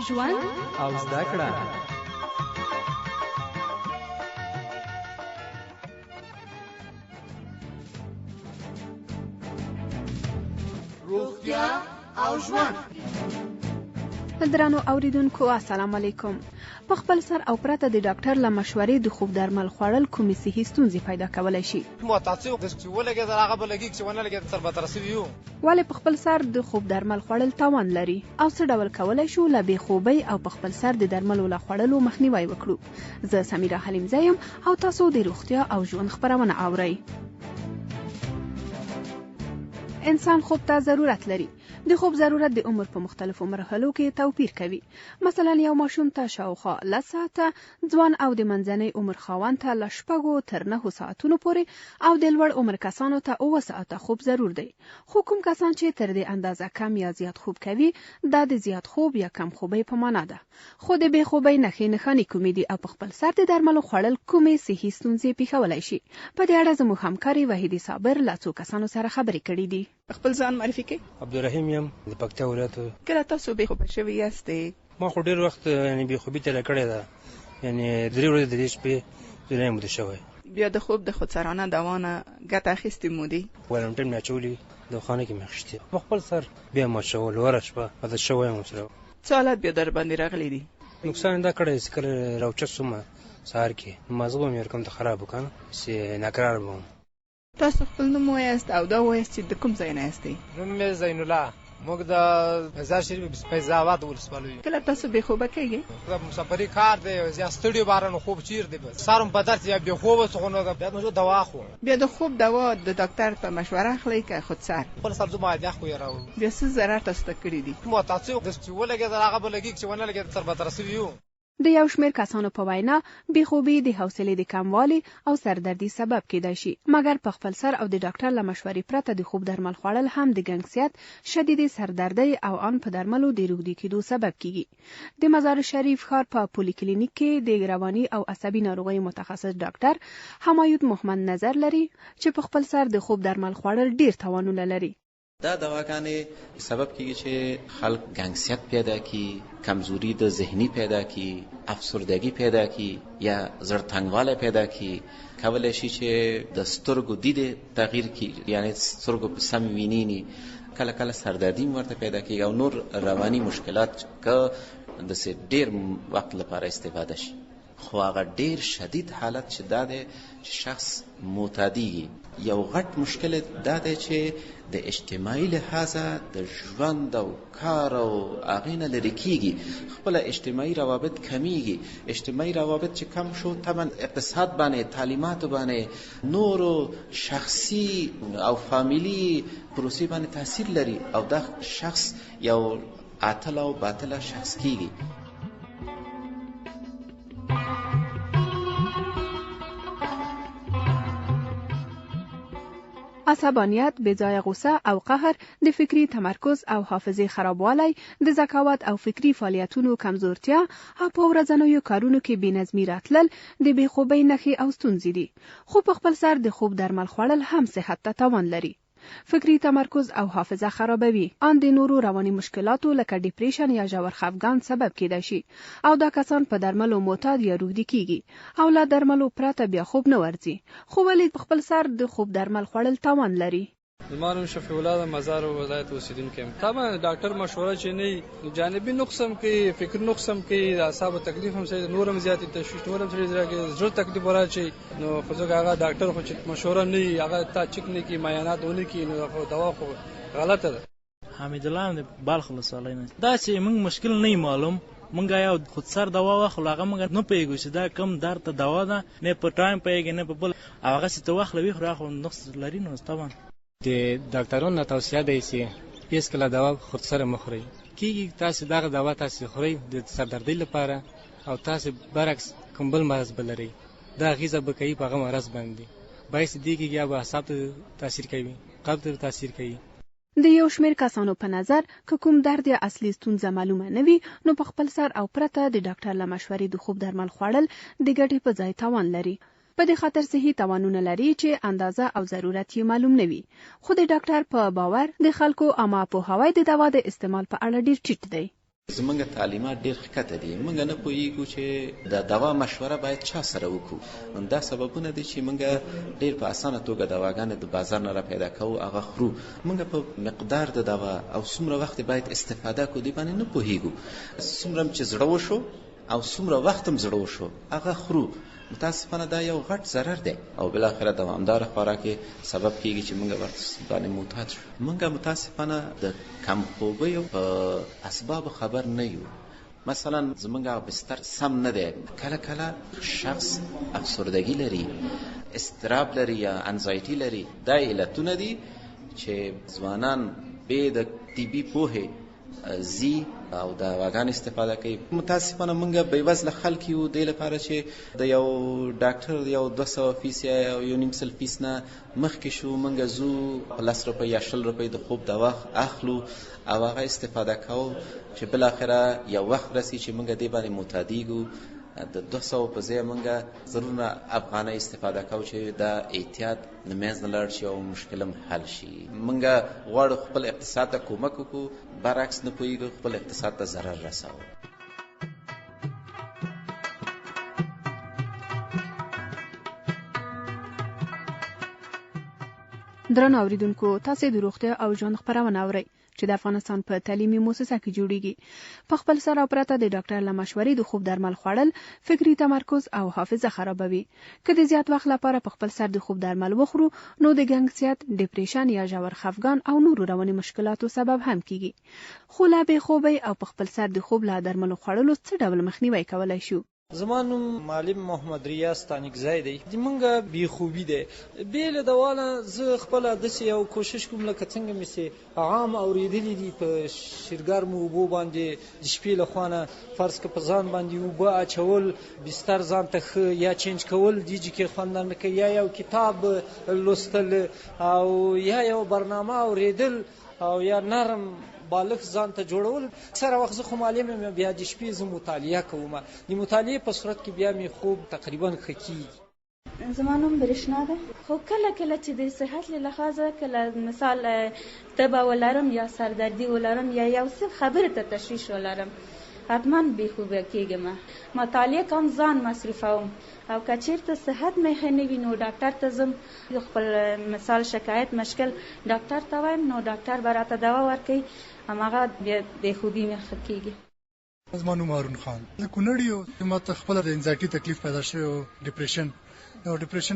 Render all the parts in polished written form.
ژوند او زده کړه. روغتیا او ژوند. درنو اوریدونکو السلام علیکم. په خپل سر او پرته د ډاکټر له مشورې د خوب درمل خوړل کومې صحي ستونزې پیدا کولی شي؟ متعصب د چې ولګي دا هغه بلګي چې ونه لګي تر به تر سویو. ولې په خپل سر د خوب درمل خوړل تاوان لري او څه ډول کولی شو له بې خوبۍ او په خپل سر د درملو له خوړلو مخنیوی وکړو؟ زه سمیره حلیمزی یم او تاسو د روغتیا او ژوند خپرونه اورئ. انسان خوب ته ضرورت لري. د خوب ضرورت د عمر په مختلفو مرحلو کې توپیر کوي. مثلا یو ماشوم ته شاوخوا 10 ساعته، ځوان او د منځنۍ عمر خاوند ته له 6 تر 9 ساعتونو پورې او د لوړ عمر کسانو ته 9 ساعته خوب ضرور دی. خو کوم کسان چې تر دې اندازه کم یا زیات خوب کوي دا د زیات خوب یا کم خوبۍ په معنا ده. خو د بې خوبۍ نښې کومې دي او په خپل سر د درملو خوړل کومې صحي ستونزې پیښولی شي؟ په دې اړه زموږ همکاري وحیدې صابر له څو کسانو سره خبرې کړې دي. خپل ځان معرفي کړئ. عبدالرحیم یم د پکتیا ولایت. کله تاسو بې خوبه شوي یاستئ؟ ما خو ډېر وخت یعنې بې خوبي تېره کړې ده، یعنې 3 ورځې د دې شپې زه یم موده شوی. بیا د خوب د خودسرانه دوا نه ګټه اخیستې مو دي؟ والنټین مې اچولي، دواخانه کې مې اخیستې. په خپل سر بیا مات شول، وره شپه عادت شوی یم ورسره. څه حالت بیا در باندې راغلی دي؟ نقصان یې دا کړی چې کله راوچت شومه سهار کې مازغه به مې ورکم ته خراب وکړ چې ناکرار به وم. تاسو خپل نوم ووایاست او دا ووایاست چې د کوم ځای نه یاستئ؟ نوم مې زین الله، موږ د مزار شریف فیض آباد ولسوالۍ. کله تاسو بې خوبه کېږئ؟ د مسافري کار دی، یا ستړي باره نو خوب چیر دی، بس سر هم په درد یا بې خوبه څه خو نو بیا نو دوا اخلو. بیا د خوب دوا د ډاکټر په مشوره اخلئ که خودسر؟ خپل سر زه باید اخلو یې راوړو. بیا څه ضرر تاسو ته کړي دي؟ متعصب د چې ولګي دا هغه بلګي چې ونه لګي تر به تر سویو. د یو شمېر کسانو په وینا بې خوبي د حوصلې د کموالي او سردردي سبب کېدای شي، مګر په خپل سر او د ډاکټر له مشورې پرته د خوب درمل خوړل هم د ګنګسیت، شدیدې سردردۍ او ان په درملو د روږدي کېدو سبب کیږي. د مزار شریف ښار په پولی کلینیک کې د رواني او عصبي ناروغیو متخصص ډاکټر حمایت محمد نظر لري چې په خپل سر د خوب درمل خوړل ډیر تاوانونه لري. دا دواګانې سبب کیږي چې خلک ګنګسیت پیدا کی، کمزوری د ذهنی پیدا کی، افسردگی پیدا کی یا زړه پیدا کی. کولای شي چې د سترګو دید تغییر کی، یعنی سترګو په سم ویني، کله کله سردردی ورته پیدا کی او نور رواني مشکلات که د څه ډیر وخت لپاره استفاده شي. خو هغه ډیر شدید حالت چې دا دی چې شخص معتادی. یو غټ مشکل دا دی چې د اجتماعي لحاظه د ژوند او کار او هغې نه لرې کېږي، خپله اجتماعي روابط کمیږي. اجتماعي روابط چې کم شو طبعا اقتصاد باندې، تعلیماتو باندې، نورو شخصي او فامیلی پروسې باندې تاثیر لري او دا شخص یو عاطل او باطله شخص کېږي. عصبانیت، بېځایه غوسه او قهر، د فکری تمرکز او حافظې خرابوالی، د ذکاوت او فکری فعالیتونو کمزورتیا او په ورځنیو کارونو کې بېنظمي راتلل د بې خوبۍ نښې او ستونزې دي. خو په خپل سر د خوب درمل خوړل هم صحت ته تاوان لري. فکری تمرکز او حافظه خرابوي، ان د نورو رواني مشکلاتو لکه ډیپریشن یا ژور خفګان سبب کېدای شي او دا کسان په درملو معتاد یا روږدي کیږي او له درملو پرته بیا خوب نه ورځي. خو ولې په خپل سر د خوب درمل خوړل تاوان لري؟ زما نوم شفیع الله د مزار ولایت اوسیدونکی یم. طبعا ډاکټر مشوره چې نه جانبي نقص هم کوي، فکر نقص هم کوي، د اعصابو تکلیف هم سره نور هم زیاتې تشویش، نور هم سره زړه تکلیف وراشي. نو خو ځکه هغه ډاکټر خو چې مشوره نه وي، هغه تا چک نه کوي، معاینات ونه کوي، نو خو دوا خو غلطه ده. حمید الله د بالخ ولسوالۍ نه. دا چې موږ مشکل نه معلوم، مونږ یو خودسر دوا واخلو، هغه مونږ نه پوهېږو چې دا کم درد ته دوا ده، نه په ټایم پوهېږي نه په بل، او هغه چې ته واخلوي خو هغه نقص لري. نو طبعا د ډاکټرانو توصیه ده چې هیڅ کله دوا خودسره مه خورئ. کېږي تاسو دغه دوا تاسو خورئ د سردردۍ لپاره او تاسو برعکس کوم بل مرض به لرئ، دا اغېزه به کوي په هغه مرض باندې، باعث دې کېږي یا به اعصاب ته تاثیر کوي، قلب ته تاثیر کوي. د یو شمېر کسانو په نظر که کوم درد یا اصلي ستونزه معلومه نه وي، نو په خپل سر او پرته د ډاکټر له مشورې د خوب درمل خوړل د ګټې په ځای تاوان لري. په دې خاطر صحي توانونه لري چې اندازه او ضرورت یې معلوم نه وي. خو د ډاکټر په باور د خلکو عامه پوهاوی د دوا د استعمال په اړه ډیر ټیټ دی. زمونږ تعلیمات ډېر ښکته دي. مونږ نه پوهیږو چې د دوا مشوره باید چا سره وکړو. دا سببونه دي چې مونږ ډېر په اسانه توګه دواګانې د بازار نه را پیدا کوو، هغه خورو. مونږ په مقدار د دوا او څومره وخت باید استفاده کړو دې باندې نه پوهیږو. څومره چې زړه وشو او څومره وخت هم زړه وشو هغه خورو. متاسفانه دا یو غټ ضرر دی او بالاخره دوامدار خوراکي سبب کیږي چې موږ ورته باندې معتاد شو. موږ متاسفانه د کم خوبۍ په اسباب خبر نه یو. مثلا زمونږ بستر سم نه دی. کله کله شخص افسردگی لري، استراب لري یا انزایټي لري. دا علتونه دي چې ځوانان به د طبي پوهې زی او د واګان استفاده کوي. متاسفانه موږ بې وزله خلک یو، دې لپاره چې د یو ډاکټر یو 200 فیس یا یو نیم سل فیس نه مخکې شو موږ زو 10 روپۍ یا 20 روپۍ د خوب دوا اخلو او هغه استفاده کوو چې بل اخره یو وخت راسي چې موږ دې باندې معتادیږو. د 200 په ځای موږ ضروري افغانۍ استفاده کوو چې دا احتیاط د منځ نه لاړ شي او مشکل هم حل شي. موږ غواړو خپل اقتصاد ته کومک وکړو، برعکس نه پوهیږو خپل اقتصاد ته ضرر رسوو. درنو اوریدونکو، تاسې د روغتیا او ژوند خبرونه اورئ چې د افغانستان په تعلیمي مؤسسه کې جوړیږي. په خپل سر او پرته د ډاکټر له مشورې د خوب درمل خوړل فکری تمرکز او حافظه خرابوي. که د زیات وخت لپاره په خپل سر د خوب درمل وخورو نو د ګنګسیت، ډیپریشن یا ژور خفګان او نورو رواني مشکلاتو سبب هم کیږي. خو لا بې خوبۍ او په خپل سر د خوب له درملو خوړلو څه ډول مخنیوي کولای شو؟ زما نوم معلم محمد ریاض تانکزی دی. زمونږ بې خوبي دی. بې له دوا نه زه خپله داسې یو کوشش کوم لکه څنګه مې چې عام اورېدلي دي په شیرګرمو اوبو باندې د شپې له خوا نه فرض که په ځان باندې اوبه اچول، بستر ځان ته ښه یا چینج کول دیجې کې خوند نه کوي، یا یو کتاب لوستل او یا یو برنامه اورېدل او یا نرم بالغ ځان ته جوړول. سره وخت زه خو معلم یم، بیا د شپې زه مطالعه کوم. د مطالعې په صورت کې بیا مې خوب تقریبا ښه کېږي. زما نوم برېښنا ده. خو کله کله چې د صحت له لحاظه کله مثال تبه ولرم یا سردردي ولرم یا یو څه خبرې ته تشویش ولرم حتما بې خوبه کېږم. مطالعه کوم، ځان مصرفوم او که چېرته صحت مې ښه نه وي نو ډاکټر ته ځم. خپل مثال شکایت مشکل ډاکټر ته وایم نو ډاکټر به راته دوا ورکوي، هماغه بې خوبي مې ښه کېږي. زما نوم هارون خان. زه کونړ یم. ما ته خپله د انزایټي تکلیف پیدا شوی او ډپریشن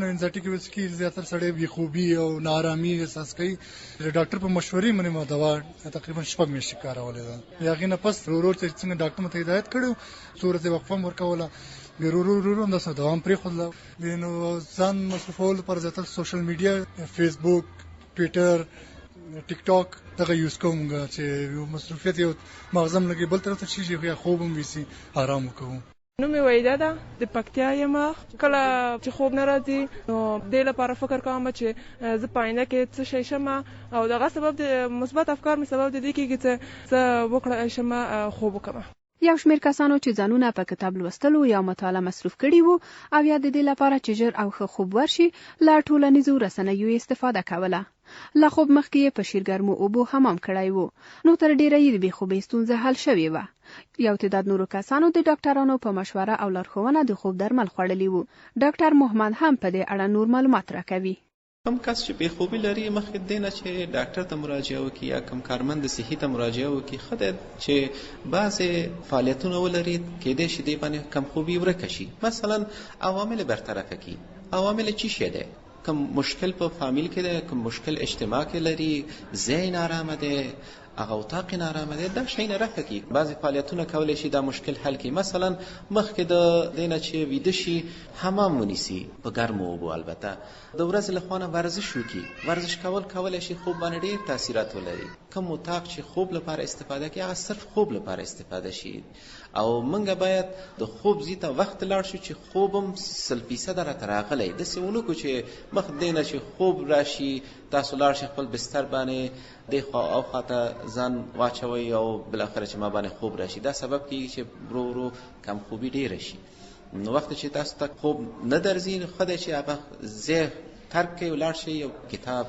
او انزایټي کې وڅ کې زیاتره سړی بې خوبي او ناارامي احساس کوي. د ډاکټر په مشورې باندې ما دوا تقریبا 6 میاشتې کارولې ده. هغې نه پس ورور چې څنګه ډاکټر ماته هدایت کړی څو ورځې وقفه هم ورکوله، بیا ورو همداسې دوام پرېښودله. نو ځان مصرفولو لپاره زیاتره سوشل میډیا، فیسبوک، ټویټر، ټیک ټاک دغه یوز کوم چې مصروفیت یو مغزم لګي، بل طرف ته چې یا خوب هم ویسي آرام وکړو. نوم مې وحیده ده، د پکتیا یم. کله چې خوب نه راځي نو دې لپاره فکر کوم چې زه په آینده کې څه شی شم او دغه سبب د مثبت افکار مې سبب د دې کېږي چې زه وکړی شم خوب وکړم. یو شمېر کسانو چې ځانونه په کتاب لوستلو یا مطالعه مصروف کړي وو او یا د دې لپاره چې ژر او ښه خوب ورشي له ټولنیزو رسنیو استفاده کوله. له خوب مخکې یې په شیرګرمو اوبو حمام کړی وو، نو تر ډیره یې د بې خوبۍ ستونزه حل شوې وه. یو تعداد نورو کسانو د ډاکټرانو په مشوره او لارښوونه د خوب درمل خوړلي وو. ډاکټر محمد هم په دې اړه نور معلومات راکوي. کم کس چې بې خوبي لري مخکې دې نه چې ډاکټر ته مراجعه وکړي یا کم کارمند صحي ته مراجعه وکړي، ښه ده چې بعضې فعالیتونه ولري کېدای شي دې باندې کم خوبي ورکه شي. مثلا عوامل برطرفه کړي. عوامل چی شي ده؟ کم مشکل په فامیل کې ده، کم مشکل اجتماع کې لري، ذهن آرامه ده، هغه اتاق نارامه ده، دا شی نه رفع کړي. بعضې فعالیتونه کولی شي دا مشکل حل کړي. مثلا مخکې د دې نه چې ویده شي حمام ونیسي په ګرمو اوبو، البته د ورځې له خوا نه ورزش وکړي. ورزش کولی شي خوب باندې ډېر تاثیرات ولري. کم اتاق چې خوب لپاره استفاده کوي هغه صرف خوب لپاره استفاده شي. او منګه باید د خوب ځای ته وخت لاړ شو چې خوب هم 100% راته راغلی. داسې ونه کړو چې مخ دی نه چې خوب راشي تاسو لاړ شئ خپل بستر باندې دی خوا او خواته ځان واچوئ او بالاخره چې ما باندې خوب راشي. دا سبب کېږي چې ورو ورو کم خوبي ډېره شي. نو وخت چې تاسو ته خوب نه درځي ښه دی چې هغه ځای ترک کړئ، ولاړ شئ یو کتاب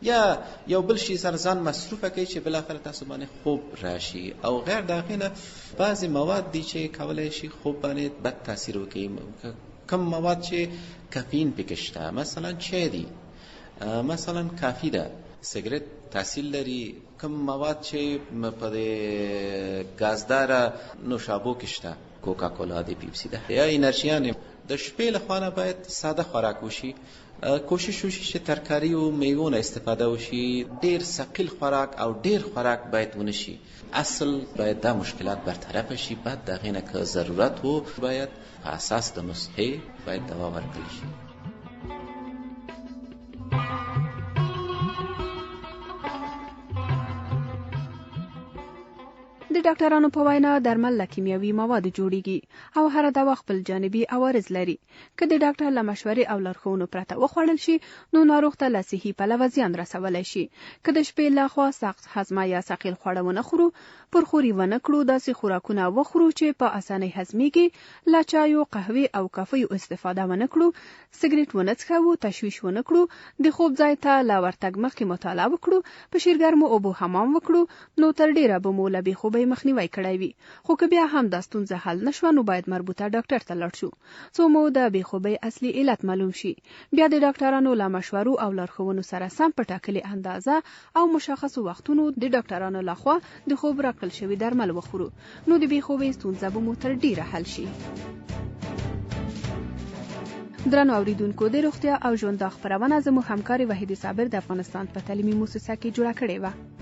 یا یو بل شي سره ځان مصروفه کوي چې بالاخره تاسو باندې خوب راشي. او غیر د هغې نه بعضې مواد دي چې کولی شي خوب باندې بد تاثیر وکړي. کم مواد چې کافین پکې شته، مثلا چای دی، مثلا کافی ده، سیګریټ تاثیر لري. کم مواد چې په د ګازداره نوشابو کې شته، کوکا کولا دی، پیپسی ده یا انرژیان. د شپې لخوا نه باید ساده خوراک وشي، کوشش وشي چې ترکاری او میوو نه استفاده وشي. ډیر ثقیل خوراک او ډیر خوراک باید ونشي. اصل باید دا مشکلات برطرف شي. بعد د هغې نه که ضرورت و باید په اساس د نسخې باید دوا ورکړل شي. د ډاکټرانو په وینا درمل له کیمیاوي موادو جوړیږي او هر دوا خپل جانبي عوارض لري. که د ډاکټر له مشورې او لارښوونو پرته وخوړل شي نو ناروغ ته له صحي پلوه زیان رسولی شي. که د شپې لخوا سخت هضمه یا ثقیل خواړه ونه خورو، پرخوري ونه کړو، داسې خوراکونه وخورو چې په اسانۍ هضمېږي، له چایو، قهوې او کافیو استفاده ونه کړو، سګریټ ونه څښو، تشویش ونه کړو، د خوب ځای ته له ورتګ مخکې مطالعه وکړو، په شیرګرمو اوبو حمام وکړو، نو تر ډیره به مو له بېخوبۍ مخنیوی کړی وي. خو که بیا هم دا ستونزه حل نشوه نو باید مربوطه ډاکټر ته لاړ شو څو مو د بېخوبۍ اصلي علت معلوم شي. بیا د ډاکټرانو له مشورو او لارښوونو سره سم په ټاکلې اندازه او مشخصو وختونو د ډاکټرانو لخوا د خوب راکړل شوي درمل وخورو نو د بېخوبۍ ستونزه به مو تر ډیره حل شي. درنو اوریدونکو، د روغتیا او ژوند خپرونه زموږ همکاري وحیدې صابر د افغانستان په تعلیمي مؤسسه کې جوړه کړې وه.